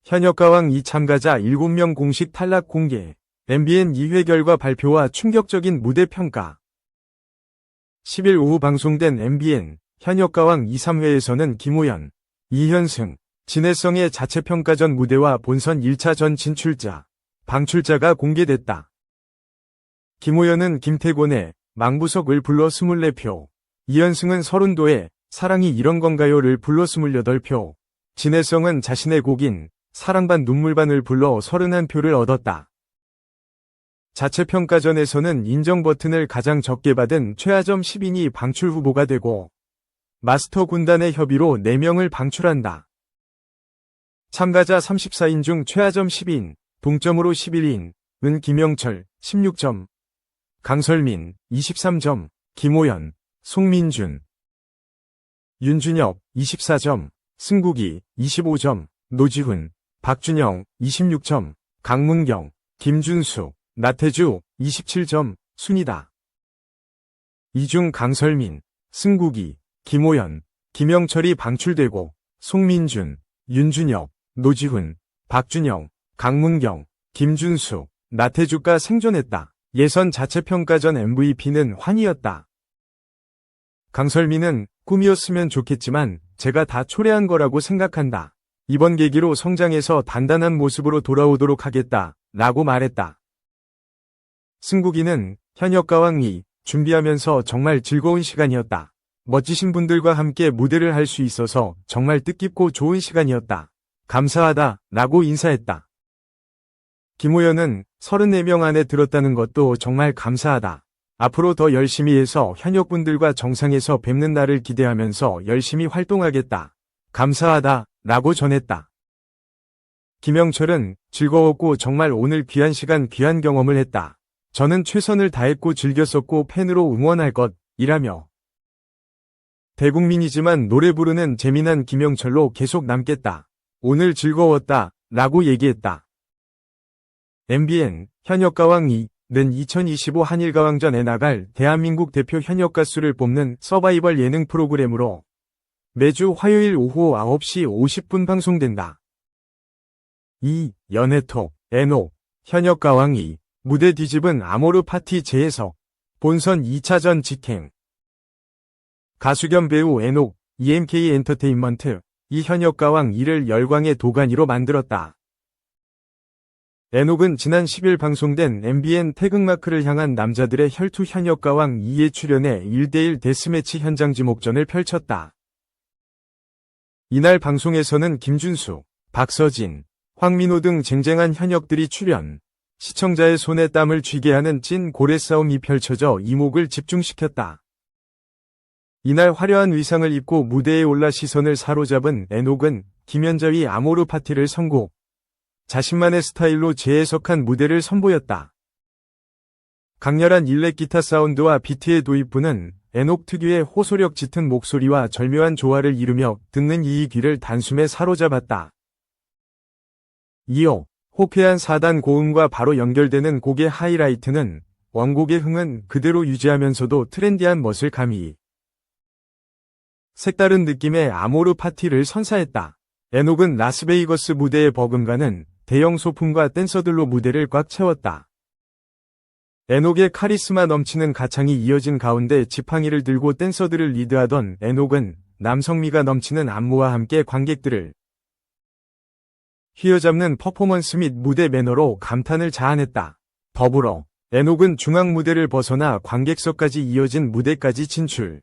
현역가왕 2 참가자 7명 공식 탈락 공개. MBN 2회 결과 발표와 충격적인 무대 평가. 10일 오후 방송된 MBN 현역가왕 2, 3회에서는 김호연, 이현승, 진해성의 자체평가전 무대와 본선 1차 전 진출자, 방출자가 공개됐다. 김호연은 김태곤의 망부석을 불러 24표, 이현승은 서른도의 사랑이 이런 건가요를 불러 28표, 진해성은 자신의 곡인 사랑반 눈물반을 불러 31표를 얻었다. 자체평가전에서는 인정 버튼을 가장 적게 받은 최하점 10인이 방출 후보가 되고 마스터 군단의 협의로 4명을 방출한다. 참가자 34인 중 최하점 10인, 동점으로 11인, 은 김영철 16점, 강설민 23점, 김호연, 송민준, 윤준혁 24점, 승국이 25점, 노지훈, 박준영 26점, 강문경, 김준수, 나태주 27점, 순이다. 이 중 강설민, 승국이, 김호연, 김영철이 방출되고 송민준, 윤준혁, 노지훈, 박준영, 강문경, 김준수, 나태주가 생존했다. 예선 자체평가전 MVP는 환희였다. 강설민은 꿈이었으면 좋겠지만 제가 다 초래한 거라고 생각한다. 이번 계기로 성장해서 단단한 모습으로 돌아오도록 하겠다. 라고 말했다. 승국이는 현역가왕 2 준비하면서 정말 즐거운 시간이었다. 멋지신 분들과 함께 무대를 할 수 있어서 정말 뜻깊고 좋은 시간이었다. 감사하다. 라고 인사했다. 김호연은 34명 안에 들었다는 것도 정말 감사하다. 앞으로 더 열심히 해서 현역분들과 정상에서 뵙는 날을 기대하면서 열심히 활동하겠다. 감사하다. 라고 전했다. 김영철은 즐거웠고 정말 오늘 귀한 시간 귀한 경험을 했다. 저는 최선을 다했고 즐겼었고 팬으로 응원할 것이라며 대국민이지만 노래 부르는 재미난 김영철로 계속 남겠다. 오늘 즐거웠다. 라고 얘기했다. MBN 현역가왕 2는 2025 한일가왕전에 나갈 대한민국 대표 현역가수를 뽑는 서바이벌 예능 프로그램으로 매주 화요일 오후 9시 50분 방송된다. 이 연애톡, 애녹, 현역가왕 2 무대 뒤집은 아모르 파티 재해석, 본선 2차전 직행. 가수 겸 배우 애녹, EMK 엔터테인먼트, 이 현역가왕 2를 열광의 도가니로 만들었다. 애녹은 지난 10일 방송된 MBN 태극마크를 향한 남자들의 혈투 현역가왕 2에 출연해 1대1 데스매치 현장 지목전을 펼쳤다. 이날 방송에서는 김준수, 박서진, 황민호 등 쟁쟁한 현역들이 출연, 시청자의 손에 땀을 쥐게 하는 찐 고래 싸움이 펼쳐져 이목을 집중시켰다. 이날 화려한 의상을 입고 무대에 올라 시선을 사로잡은 애녹은 김연자위 아모르 파티를 선곡, 자신만의 스타일로 재해석한 무대를 선보였다. 강렬한 일렉 기타 사운드와 비트의 도입부는 애녹 특유의 호소력 짙은 목소리와 절묘한 조화를 이루며 듣는 이의 귀를 단숨에 사로잡았다. 이어 호쾌한 4단 고음과 바로 연결되는 곡의 하이라이트는 원곡의 흥은 그대로 유지하면서도 트렌디한 멋을 가미히 색다른 느낌의 아모르 파티를 선사했다. 애녹은 라스베이거스 무대에 버금가는 대형 소품과 댄서들로 무대를 꽉 채웠다. 애녹의 카리스마 넘치는 가창이 이어진 가운데 지팡이를 들고 댄서들을 리드하던 애녹은 남성미가 넘치는 안무와 함께 관객들을 휘어잡는 퍼포먼스 및 무대 매너로 감탄을 자아냈다. 더불어 애녹은 중앙 무대를 벗어나 관객석까지 이어진 무대까지 진출.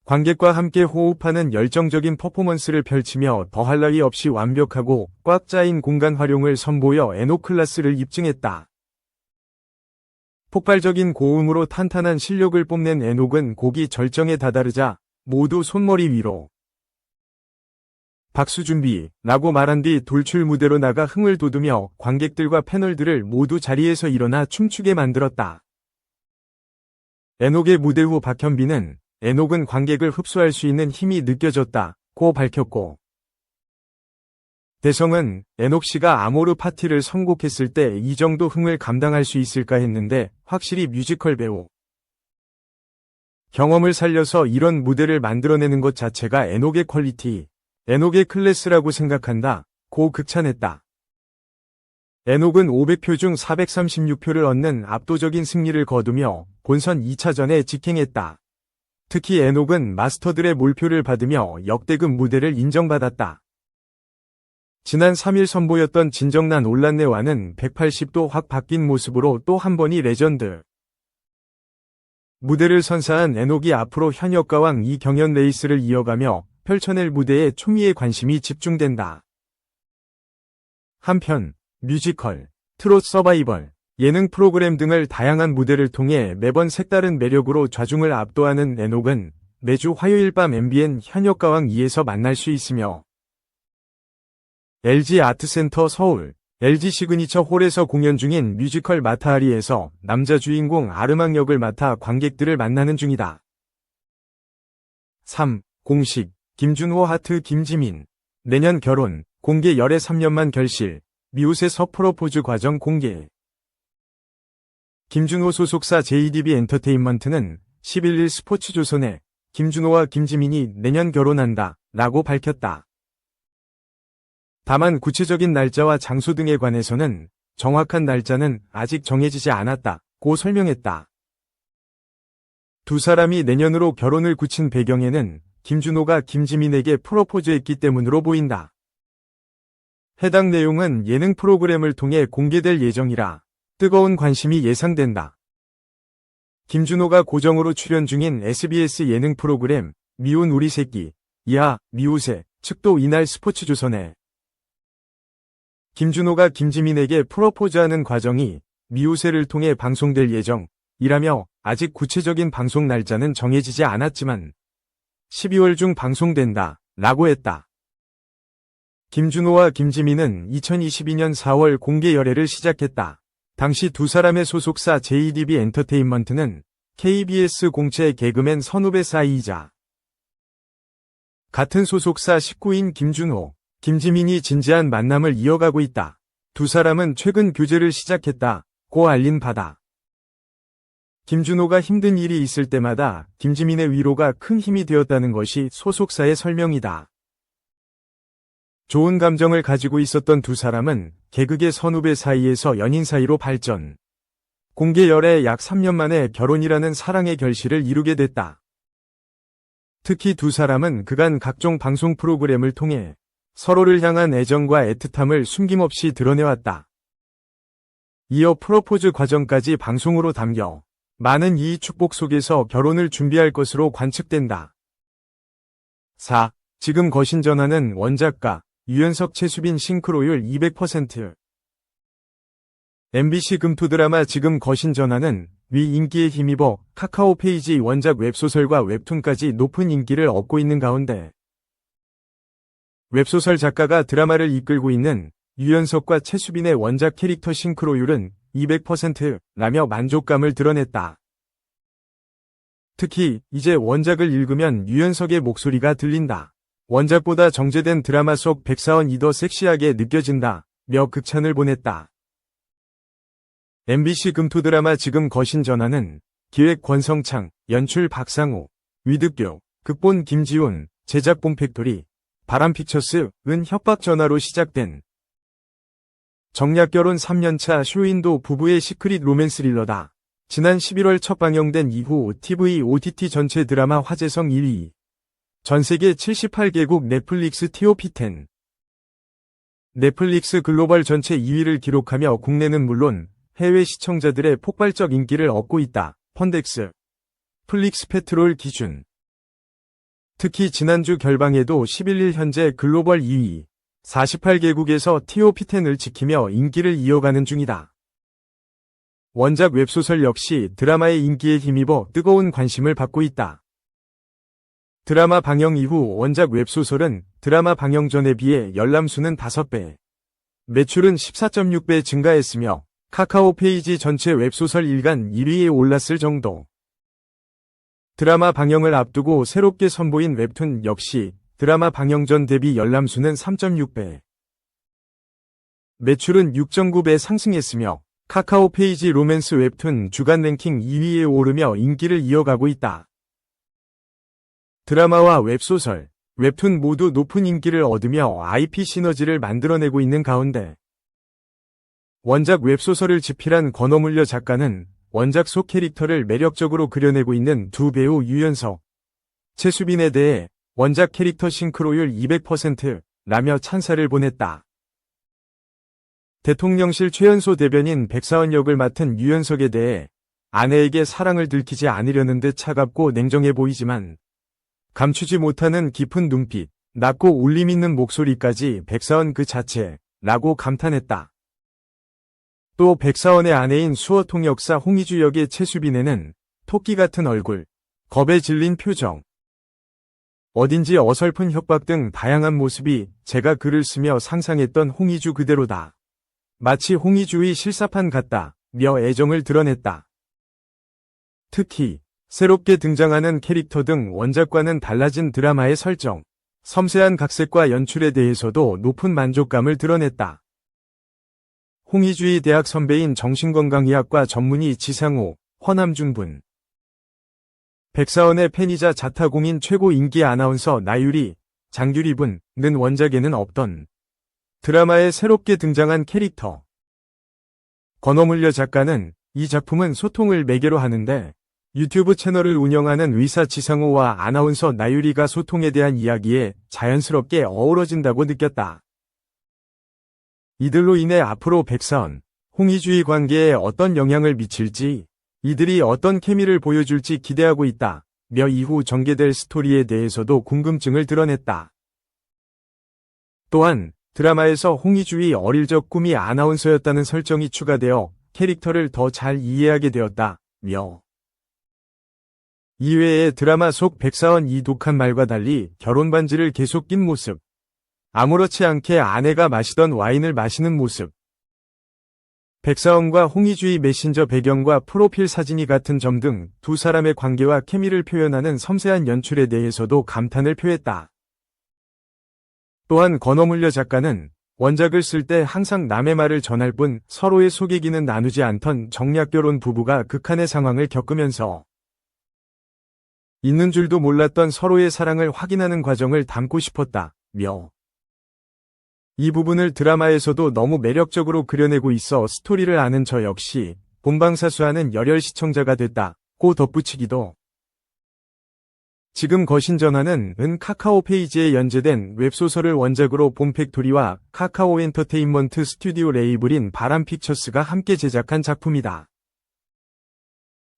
관객과 함께 호흡하는 열정적인 퍼포먼스를 펼치며 더할 나위 없이 완벽하고 꽉 짜인 공간 활용을 선보여 애녹 클래스를 입증했다. 폭발적인 고음으로 탄탄한 실력을 뽐낸 애녹은 곡이 절정에 다다르자 모두 손머리 위로 박수 준비 라고 말한 뒤 돌출 무대로 나가 흥을 돋우며 관객들과 패널들을 모두 자리에서 일어나 춤추게 만들었다. 애녹의 무대 후 박현빈은 애녹은 관객을 흡수할 수 있는 힘이 느껴졌다고 밝혔고, 대성은 애녹 씨가 아모르 파티를 선곡했을 때 이 정도 흥을 감당할 수 있을까 했는데 확실히 뮤지컬 배우 경험을 살려서 이런 무대를 만들어내는 것 자체가 애녹의 퀄리티, 애녹의 클래스라고 생각한다 고 고 극찬했다. 에녹은 500표 중 436표를 얻는 압도적인 승리를 거두며 본선 2차전에 직행했다. 특히 에녹은 마스터들의 몰표를 받으며 역대급 무대를 인정받았다. 지난 3일 선보였던 진정난 올란네와는 180도 확 바뀐 모습으로 또 한 번이 레전드 무대를 선사한 에녹이 앞으로 현역가왕 이경연 레이스를 이어가며 펼쳐낼 무대에 초미의 관심이 집중된다. 한편 뮤지컬, 트롯 서바이벌, 예능 프로그램 등을 다양한 무대를 통해 매번 색다른 매력으로 좌중을 압도하는 에녹은 매주 화요일 밤 MBN 현역가왕 2에서 만날 수 있으며 LG 아트센터 서울, LG 시그니처 홀에서 공연 중인 뮤지컬 마타하리에서 남자 주인공 아르망 역을 맡아 관객들을 만나는 중이다. 3. 공식, 김준호 하트 김지민, 내년 결혼, 공개 열애 3년만 결실, 미우새 프로포즈 과정 공개. 김준호 소속사 JDB 엔터테인먼트는 11일 스포츠조선에 김준호와 김지민이 내년 결혼한다 라고 밝혔다. 다만 구체적인 날짜와 장소 등에 관해서는 정확한 날짜는 아직 정해지지 않았다고 설명했다. 두 사람이 내년으로 결혼을 굳힌 배경에는 김준호가 김지민에게 프로포즈했기 때문으로 보인다. 해당 내용은 예능 프로그램을 통해 공개될 예정이라 뜨거운 관심이 예상된다. 김준호가 고정으로 출연 중인 SBS 예능 프로그램 미운 우리 새끼, 이하 미우새 측도 이날 스포츠조선에 김준호가 김지민에게 프로포즈하는 과정이 미우새를 통해 방송될 예정이라며 아직 구체적인 방송 날짜는 정해지지 않았지만 12월 중 방송된다 라고 했다. 김준호와 김지민은 2022년 4월 공개 열애를 시작했다. 당시 두 사람의 소속사 JDB 엔터테인먼트는 KBS 공채 개그맨 선후배 사이이자 같은 소속사 식구인 김준호, 김지민이 진지한 만남을 이어가고 있다. 두 사람은 최근 교제를 시작했다고 알린 바다. 김준호가 힘든 일이 있을 때마다 김지민의 위로가 큰 힘이 되었다는 것이 소속사의 설명이다. 좋은 감정을 가지고 있었던 두 사람은 개그계 선후배 사이에서 연인 사이로 발전. 공개 열애 약 3년 만에 결혼이라는 사랑의 결실을 이루게 됐다. 특히 두 사람은 그간 각종 방송 프로그램을 통해 서로를 향한 애정과 애틋함을 숨김없이 드러내왔다. 이어 프로포즈 과정까지 방송으로 담겨 많은 이 축복 속에서 결혼을 준비할 것으로 관측된다. 4. 지금 거신 전화는 원작가 유연석 최수빈 싱크로율 200%. MBC 금토 드라마 지금 거신 전화는 위 인기에 힘입어 카카오 페이지 원작 웹소설과 웹툰까지 높은 인기를 얻고 있는 가운데 웹소설 작가가 드라마를 이끌고 있는 유연석과 최수빈의 원작 캐릭터 싱크로율은 200%라며 만족감을 드러냈다. 특히 이제 원작을 읽으면 유연석의 목소리가 들린다. 원작보다 정제된 드라마 속 백사원이 더 섹시하게 느껴진다 며 극찬을 보냈다. MBC 금토 드라마 지금 거신 전화는 기획 권성창, 연출 박상우, 위득교, 극본 김지훈, 제작 봄팩토리, 바람픽처스, 은 협박 전화로 시작된 정략결혼 3년차 쇼윈도 부부의 시크릿 로맨스 릴러다. 지난 11월 첫 방영된 이후 TV OTT 전체 드라마 화제성 1위. 전세계 78개국 넷플릭스 TOP10. 넷플릭스 글로벌 전체 2위를 기록하며 국내는 물론 해외 시청자들의 폭발적 인기를 얻고 있다. 펀덱스, 플릭스 페트롤 기준. 특히 지난주 결방에도 11일 현재 글로벌 2위, 48개국에서 TOP10을 지키며 인기를 이어가는 중이다. 원작 웹소설 역시 드라마의 인기에 힘입어 뜨거운 관심을 받고 있다. 드라마 방영 이후 원작 웹소설은 드라마 방영 전에 비해 열람수는 5배, 매출은 14.6배 증가했으며 카카오 페이지 전체 웹소설 일간 1위에 올랐을 정도. 드라마 방영을 앞두고 새롭게 선보인 웹툰 역시 드라마 방영 전 대비 열람수는 3.6배, 매출은 6.9배 상승했으며 카카오 페이지 로맨스 웹툰 주간 랭킹 2위에 오르며 인기를 이어가고 있다. 드라마와 웹소설, 웹툰 모두 높은 인기를 얻으며 IP 시너지를 만들어내고 있는 가운데 원작 웹소설을 집필한 권어물려 작가는 원작 속 캐릭터를 매력적으로 그려내고 있는 두 배우 유연석, 최수빈에 대해 원작 캐릭터 싱크로율 200%라며 찬사를 보냈다. 대통령실 최연소 대변인 백사원 역을 맡은 유연석에 대해 아내에게 사랑을 들키지 않으려는 듯 차갑고 냉정해 보이지만 감추지 못하는 깊은 눈빛, 낮고 울림 있는 목소리까지 백사원 그 자체라고 감탄했다. 또 백사원의 아내인 수어 통역사 홍희주 역의 최수빈에는 토끼 같은 얼굴, 겁에 질린 표정, 어딘지 어설픈 협박 등 다양한 모습이 제가 글을 쓰며 상상했던 홍희주 그대로다. 마치 홍희주의 실사판 같다며 애정을 드러냈다. 특히 새롭게 등장하는 캐릭터 등 원작과는 달라진 드라마의 설정, 섬세한 각색과 연출에 대해서도 높은 만족감을 드러냈다. 홍희주의 대학 선배인 정신건강의학과 전문의 지상호, 허남준 분. 백사원의 팬이자 자타공인 최고 인기 아나운서 나유리, 장규리 분은 원작에는 없던 드라마에 새롭게 등장한 캐릭터. 권어물려 작가는 이 작품은 소통을 매개로 하는데 유튜브 채널을 운영하는 의사 지상호와 아나운서 나유리가 소통에 대한 이야기에 자연스럽게 어우러진다고 느꼈다. 이들로 인해 앞으로 백사원, 홍희주의 관계에 어떤 영향을 미칠지, 이들이 어떤 케미를 보여줄지 기대하고 있다. 며 이후 전개될 스토리에 대해서도 궁금증을 드러냈다. 또한 드라마에서 홍희주의 어릴 적 꿈이 아나운서였다는 설정이 추가되어 캐릭터를 더 잘 이해하게 되었다. 며 이외에 드라마 속 백사원 이 독한 말과 달리 결혼 반지를 계속 낀 모습, 아무렇지 않게 아내가 마시던 와인을 마시는 모습, 백사원과 홍희주의 메신저 배경과 프로필 사진이 같은 점 등 두 사람의 관계와 케미를 표현하는 섬세한 연출에 대해서도 감탄을 표했다. 또한 권어물려 작가는 원작을 쓸 때 항상 남의 말을 전할 뿐 서로의 속 얘기는 나누지 않던 정략결혼 부부가 극한의 상황을 겪으면서 있는 줄도 몰랐던 서로의 사랑을 확인하는 과정을 담고 싶었다. 며 이 부분을 드라마에서도 너무 매력적으로 그려내고 있어 스토리를 아는 저 역시 본방사수하는 열혈 시청자가 됐다고 덧붙이기도. 지금 거신전화는 카카오 페이지에 연재된 웹소설을 원작으로 본 팩토리와 카카오 엔터테인먼트 스튜디오 레이블인 바람픽처스가 함께 제작한 작품이다.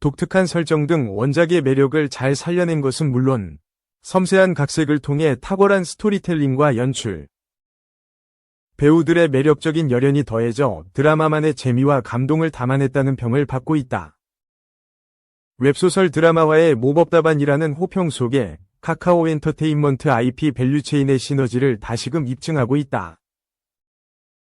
독특한 설정 등 원작의 매력을 잘 살려낸 것은 물론 섬세한 각색을 통해 탁월한 스토리텔링과 연출, 배우들의 매력적인 열연이 더해져 드라마만의 재미와 감동을 담아냈다는 평을 받고 있다. 웹소설 드라마화의 모법답안이라는 호평 속에 카카오 엔터테인먼트 IP 밸류체인의 시너지를 다시금 입증하고 있다.